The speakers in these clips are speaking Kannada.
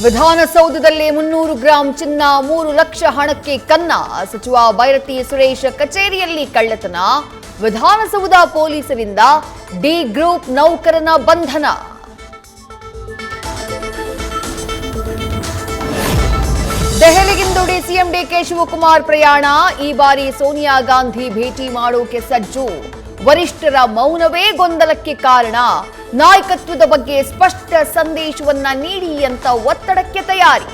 ವಿಧಾನಸೌಧದಲ್ಲಿ 300 ಗ್ರಾಂ ಚಿನ್ನ 3 ಲಕ್ಷ ಹಣಕ್ಕೆ ಕನ್ನ. ಸಚಿವ ಬೈರತಿ ಸುರೇಶ್ ಕಚೇರಿಯಲ್ಲಿ ಕಳ್ಳತನ. ವಿಧಾನಸೌಧ ಪೊಲೀಸರಿಂದ ಡಿ ಗ್ರೂಪ್ ನೌಕರನ ಬಂಧನ. ದೆಹಲಿಗಿಂದು ಸಿಎಂ ಡಿಕೆ ಶಿವಕುಮಾರ್ ಪ್ರಯಾಣ. ಈ ಬಾರಿ ಸೋನಿಯಾ ಗಾಂಧಿ ಭೇಟಿ ಮಾಡೋಕೆ ಸಜ್ಜು. ವರಿಷ್ಠರ ಮೌನವೇ ಗೊಂದಲಕ್ಕೆ ಕಾರಣ. ನಾಯಕತ್ವದ ಬಗ್ಗೆ ಸ್ಪಷ್ಟ ಸಂದೇಶವನ್ನ ನೀಡಿ ಅಂತ ಒತ್ತಡಕ್ಕೆ ತಯಾರಿ.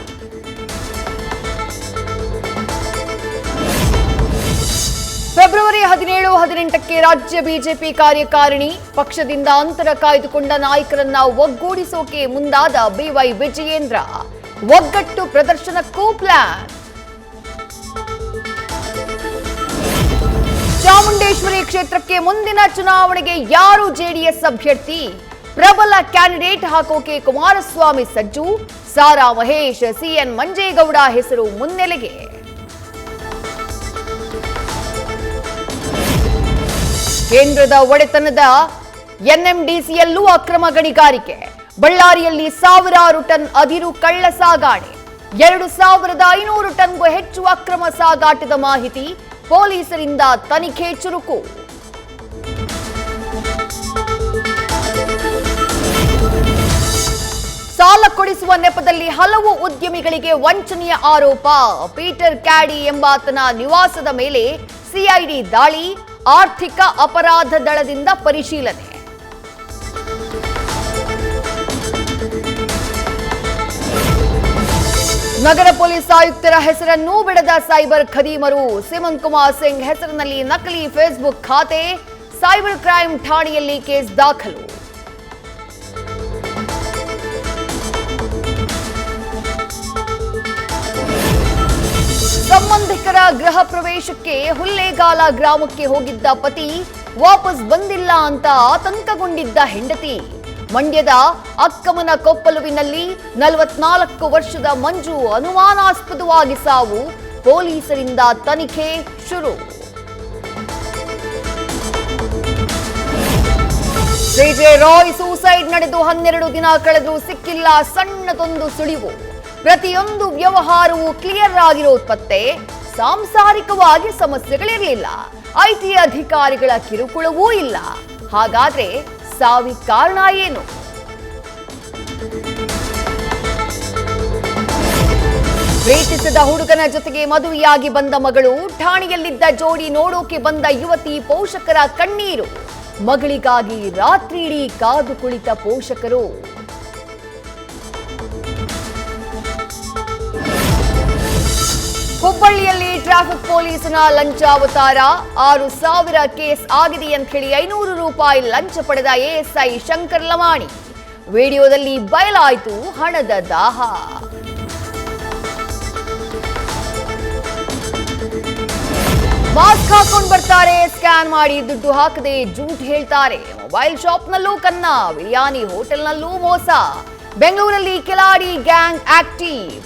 ಫೆಬ್ರವರಿ 17-18ಕ್ಕೆ ರಾಜ್ಯ ಬಿಜೆಪಿ ಕಾರ್ಯಕಾರಿಣಿ. ಪಕ್ಷದಿಂದ ಅಂತರ ಕಾಯ್ದುಕೊಂಡ ನಾಯಕರನ್ನ ಒಗ್ಗೂಡಿಸೋಕೆ ಮುಂದಾದ ಬಿವೈ ವಿಜಯೇಂದ್ರ. ಒಗ್ಗಟ್ಟು ಪ್ರದರ್ಶನಕ್ಕೂ ಪ್ಲಾನ್. ಚಾಮುಂಡೇಶ್ವರಿ ಕ್ಷೇತ್ರಕ್ಕೆ ಮುಂದಿನ ಚುನಾವಣೆಗೆ ಯಾರು ಜೆಡಿಎಸ್ ಅಭ್ಯರ್ಥಿ? ಪ್ರಬಲ ಕ್ಯಾಂಡಿಡೇಟ್ ಹಾಕೋಕೆ ಕುಮಾರಸ್ವಾಮಿ ಸಜ್ಜು. ಸಾರಾ ಮಹೇಶ್, ಸಿಎನ್ ಮಂಜೇಗೌಡ ಹೆಸರು ಮುನ್ನೆಲೆಗೆ. ಕೇಂದ್ರದ ಒಡೆತನದ ಎನ್ಎಂಡಿಸಿಯಲ್ಲೂ ಅಕ್ರಮ ಗಣಿಗಾರಿಕೆ. ಬಳ್ಳಾರಿಯಲ್ಲಿ ಸಾವಿರಾರು ಟನ್ ಅದಿರು ಕಳ್ಳ ಸಾಗಾಣೆ. 2500 ಟನ್ಗೂ ಹೆಚ್ಚು ಅಕ್ರಮ ಸಾಗಾಟದ ಮಾಹಿತಿ. ಪೊಲೀಸರಿಂದ ತನಿಖೆ ಚುರುಕು. ಸಾಲ ಕೊಡಿಸುವ ನೆಪದಲ್ಲಿ ಹಲವು ಉದ್ಯಮಿಗಳಿಗೆ ವಂಚನೆಯ ಆರೋಪ. ಪೀಟರ್ ಕ್ಯಾಡಿ ಎಂಬಾತನ ನಿವಾಸದ ಮೇಲೆ ಸಿಐಡಿ ದಾಳಿ. ಆರ್ಥಿಕ ಅಪರಾಧ ದಳದಿಂದ ಪರಿಶೀಲನೆ. ನಗರ ಪೊಲೀಸ್ ಆಯುಕ್ತರ ಹೆಸರನ್ನೂ ಬಿಡದ ಸೈಬರ್ ಖದೀಮರು. ಸಿಮನ್ ಕುಮಾರ್ ಸಿಂಗ್ ಹೆಸರಿನಲ್ಲಿ ನಕಲಿ ಫೇಸ್ಬುಕ್ ಖಾತೆ. ಸೈಬರ್ ಕ್ರೈಂ ಠಾಣೆಯಲ್ಲಿ ಕೇಸ್ ದಾಖಲು. ಸಂಬಂಧಿಕರ ಗೃಹ ಪ್ರವೇಶಕ್ಕೆ ಹುಲ್ಲೇಗಾಲ ಗ್ರಾಮಕ್ಕೆ ಹೋಗಿದ್ದ ಪತಿ ವಾಪಸ್ ಬಂದಿಲ್ಲ ಅಂತ ಆತಂಕಗೊಂಡಿದ್ದ ಹೆಂಡತಿ. ಮಂಡ್ಯದ ಅಕ್ಕಮನ ಕೊಪ್ಪಲುವಿನಲ್ಲಿ 44 ವರ್ಷದ ಮಂಜು ಅನುಮಾನಾಸ್ಪದವಾಗಿ ಸಾವು. ಪೊಲೀಸರಿಂದ ತನಿಖೆ ಶುರು. ಜೆ ರಾಯ್ ಸೂಸೈಡ್ ನಡೆದು 12 ದಿನ ಕಳೆದರೂ ಸಿಕ್ಕಿಲ್ಲ ಸಣ್ಣದೊಂದು ಸುಳಿವು. ಪ್ರತಿಯೊಂದು ವ್ಯವಹಾರವೂ ಕ್ಲಿಯರ್ ಆಗಿರೋ ಪತ್ತೆ. ಸಾಂಸಾರಿಕವಾಗಿ ಸಮಸ್ಯೆಗಳಿರಲಿಲ್ಲ. ಐಟಿ ಅಧಿಕಾರಿಗಳ ಕಿರುಕುಳವೂ ಇಲ್ಲ. ಹಾಗಾದ್ರೆ ಸಾವಿ ಕಾರಣ ಏನು? ಪ್ರೀತಿಸಿದ ಹುಡುಗನ ಜೊತೆಗೆ ಮದುವೆಯಾಗಿ ಬಂದ ಮಗಳು. ಠಾಣೆಯಲ್ಲಿದ್ದ ಜೋಡಿ ನೋಡೋಕೆ ಬಂದ ಯುವತಿ ಪೋಷಕರ ಕಣ್ಣೀರು. ಮಗಳಿಗಾಗಿ ರಾತ್ರಿಯಿಡೀ ಕಾದು ಕುಳಿತ ಪೋಷಕರು. ಹುಬ್ಬಳ್ಳಿಯಲ್ಲಿ ಟ್ರಾಫಿಕ್ ಪೊಲೀಸನ ಲಂಚಾವತಾರ. 6000 ಕೇಸ್ ಆಗಿದೆ ಅಂತ ಹೇಳಿ 500 ರೂಪಾಯಿ ಲಂಚ ಪಡೆದ ಎಎಸ್ಐ ಶಂಕರ್ ಲಮಾಣಿ. ವಿಡಿಯೋದಲ್ಲಿ ಬಯಲಾಯಿತು ಹಣದ ದಾಹ. ಮಾಸ್ಕ್ ಹಾಕೊಂಡು ಬರ್ತಾರೆ, ಸ್ಕ್ಯಾನ್ ಮಾಡಿ ದುಡ್ಡು ಹಾಕದೆ ಜೂಟ್ ಹೇಳ್ತಾರೆ. ಮೊಬೈಲ್ ಶಾಪ್ನಲ್ಲೂ ಕನ್ನ, ಬಿರಿಯಾನಿ ಹೋಟೆಲ್ನಲ್ಲೂ ಮೋಸ. ಬೆಂಗಳೂರಲ್ಲಿ ಕಿಲಾಡಿ ಗ್ಯಾಂಗ್ ಆಕ್ಟಿವ್.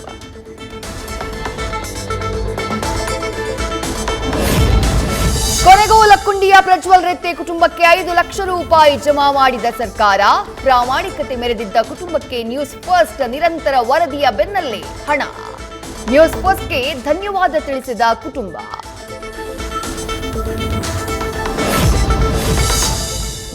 ಕೊನೆಗೂ ಲಕ್ಕುಂಡಿಯ ಪ್ರಜ್ವಲ್ ರೆತ್ತೆ ಕುಟುಂಬಕ್ಕೆ 5 ಲಕ್ಷ ರೂಪಾಯಿ ಜಮಾ ಮಾಡಿದ ಸರ್ಕಾರ. ಪ್ರಾಮಾಣಿಕತೆ ಮೆರೆದಿದ್ದ ಕುಟುಂಬಕ್ಕೆ ನ್ಯೂಸ್ ಫಸ್ಟ್ ನಿರಂತರ ವರದಿಯ ಬೆನ್ನಲ್ಲೇ ಹಣ. ನ್ಯೂಸ್ ಫಸ್ಟ್ಗೆ ಧನ್ಯವಾದ ತಿಳಿಸಿದ ಕುಟುಂಬ.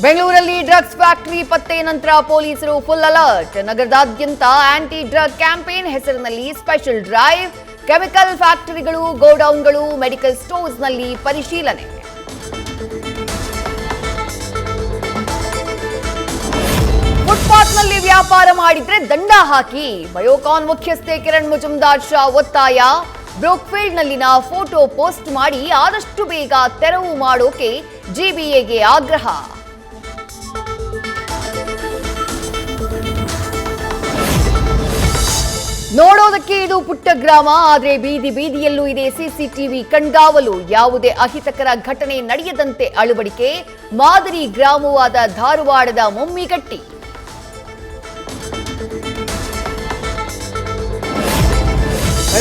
ಬೆಂಗಳೂರಲ್ಲಿ ಡ್ರಗ್ಸ್ ಫ್ಯಾಕ್ಟರಿ ಪತ್ತೆ ನಂತರ ಪೊಲೀಸರು ಫುಲ್ ಅಲರ್ಟ್. ನಗರದಾದ್ಯಂತ ಆಂಟಿ ಡ್ರಗ್ ಕ್ಯಾಂಪೇನ್ ಹೆಸರಿನಲ್ಲಿ ಸ್ಪೆಷಲ್ ಡ್ರೈವ್. ಕೆಮಿಕಲ್ ಫ್ಯಾಕ್ಟರಿಗಳು, ಗೋಡೌನ್ಗಳು, ಮೆಡಿಕಲ್ ಸ್ಟೋರ್ಸ್ನಲ್ಲಿ ಪರಿಶೀಲನೆ. ಫುಟ್ಪಾತ್ನಲ್ಲಿ ವ್ಯಾಪಾರ ಮಾಡಿದ್ರೆ ದಂಡ ಹಾಕಿ. ಬಯೋಕಾನ್ ಮುಖ್ಯಸ್ಥೆ ಕಿರಣ್ ಮುಜುಮ್ದಾರ್ ಶಾ ಒತ್ತಾಯ. ಬ್ರೂಕ್ಫೀಲ್ಡ್ನಲ್ಲಿನ ಫೋಟೋ ಪೋಸ್ಟ್ ಮಾಡಿ ಆದಷ್ಟು ಬೇಗ ತೆರವು ಮಾಡೋಕೆ ಜಿಬಿಎಗೆ ಆಗ್ರಹ. ನೋಡೋದಕ್ಕೆ ಇದು ಪುಟ್ಟ ಗ್ರಾಮ, ಆದ್ರೆ ಬೀದಿ ಬೀದಿಯಲ್ಲೂ ಇದೆ ಸಿಸಿಟಿವಿ ಕಣ್ಗಾವಲು. ಯಾವುದೇ ಅಹಿತಕರ ಘಟನೆ ನಡೆಯದಂತೆ ಅಳವಡಿಕೆ. ಮಾದರಿ ಗ್ರಾಮವಾದ ಧಾರವಾಡದ ಮೊಮ್ಮಿಗಟ್ಟಿ.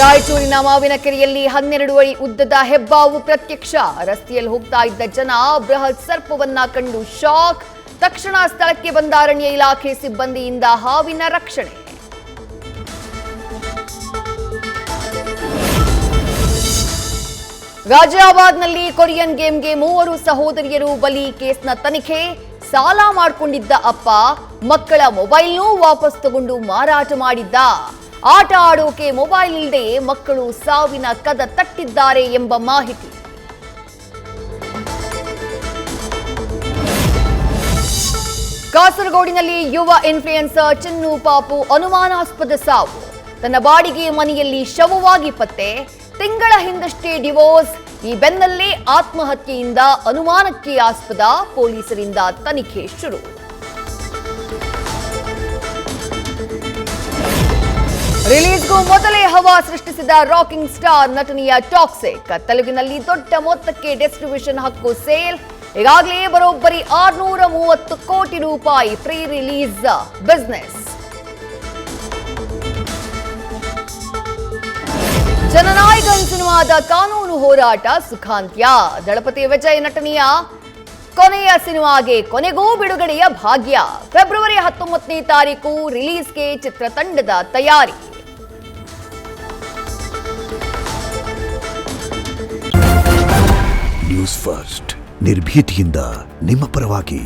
ರಾಯಚೂರಿನ ಮಾವಿನಕೆರೆಯಲ್ಲಿ 12 ಅಡಿ ಉದ್ದದ ಹೆಬ್ಬಾವು ಪ್ರತ್ಯಕ್ಷ. ರಸ್ತೆಯಲ್ಲಿ ಹೋಗ್ತಾ ಇದ್ದ ಜನ ಬೃಹತ್ ಸರ್ಪವನ್ನ ಕಂಡು ಶಾಕ್. ತಕ್ಷಣ ಸ್ಥಳಕ್ಕೆ ಬಂದ ಅರಣ್ಯ ಇಲಾಖೆ ಸಿಬ್ಬಂದಿಯಿಂದ ಹಾವಿನ ರಕ್ಷಣೆ. ಗಾಜಿಯಾಬಾದ್ನಲ್ಲಿ ಕೊರಿಯನ್ ಗೇಮ್ಗೆ 3 ಸಹೋದರಿಯರು ಬಲಿ ಕೇಸ್ನ ತನಿಖೆ. ಸಾಲ ಮಾಡಿಕೊಂಡಿದ್ದ ಅಪ್ಪ ಮಕ್ಕಳ ಮೊಬೈಲ್ನೂ ವಾಪಸ್ ತಗೊಂಡು ಮಾರಾಟ ಮಾಡಿದ್ದ. ಆಟ ಆಡೋಕೆ ಮೊಬೈಲ್ ಇಲ್ಲದೆ ಮಕ್ಕಳು ಸಾವಿನ ಕದ ತಟ್ಟಿದ್ದಾರೆ ಎಂಬ ಮಾಹಿತಿ. ಕಾಸರಗೋಡಿನಲ್ಲಿ ಯುವ ಇನ್ಫ್ಲುಯೆನ್ಸರ್ ಚಿನ್ನು ಪಾಪು ಅನುಮಾನಾಸ್ಪದ ಸಾವು. ತನ್ನ ಬಾಡಿಗೆ ಮನೆಯಲ್ಲಿ ಶವವಾಗಿ ಪತ್ತೆ. ತಿಂಗಳ ಹಿಂದಷ್ಟೇ ಡಿವೋರ್ಸ್. ಈ ಬೆನ್ನಲ್ಲೇ ಆತ್ಮಹತ್ಯೆಯಿಂದ ಅನುಮಾನಕ್ಕೆ ಆಸ್ಪದ. ಪೊಲೀಸರಿಂದ ತನಿಖೆ ಶುರು. ರಿಲೀಸ್ಗೂ ಮೊದಲೇ ಹವಾ ಸೃಷ್ಟಿಸಿದ ರಾಕಿಂಗ್ ಸ್ಟಾರ್ ನಟನೆಯ ಟಾಕ್ಸಿಕ್. ತೆಲುಗಿನಲ್ಲಿ ದೊಡ್ಡ ಮೊತ್ತಕ್ಕೆ ಡಿಸ್ಟ್ರಿಬ್ಯೂಷನ್ ಹಕ್ಕು ಸೇಲ್. ಈಗಾಗಲೇ ಬರೋಬ್ಬರಿ 630 ಕೋಟಿ ರೂಪಾಯಿ ಪ್ರೀ ರಿಲೀಸ್ ಬಿಸ್ನೆಸ್. ಜನನಾಯಕನ್ ಸಿನಿಮಾದ ಕಾನೂನು ಹೋರಾಟ ಸುಖಾಂತ್ಯ. ದಳಪತಿ ವಿಜಯ್ ನಟನೆಯ ಕೊನೆಯ ಸಿನಿಮಾಗೆ ಕೊನೆಗೂ ಬಿಡುಗಡೆಯ ಭಾಗ್ಯ. ಫೆಬ್ರವರಿ 19ನೇ ತಾರೀಕು ರಿಲೀಸ್ಗೆ ಚಿತ್ರತಂಡದ ತಯಾರಿ. ನ್ಯೂಸ್ ಫಸ್ಟ್ ನಿರ್ಭೀತಿಯಿಂದ ನಿಮ್ಮ ಪರವಾಗಿ.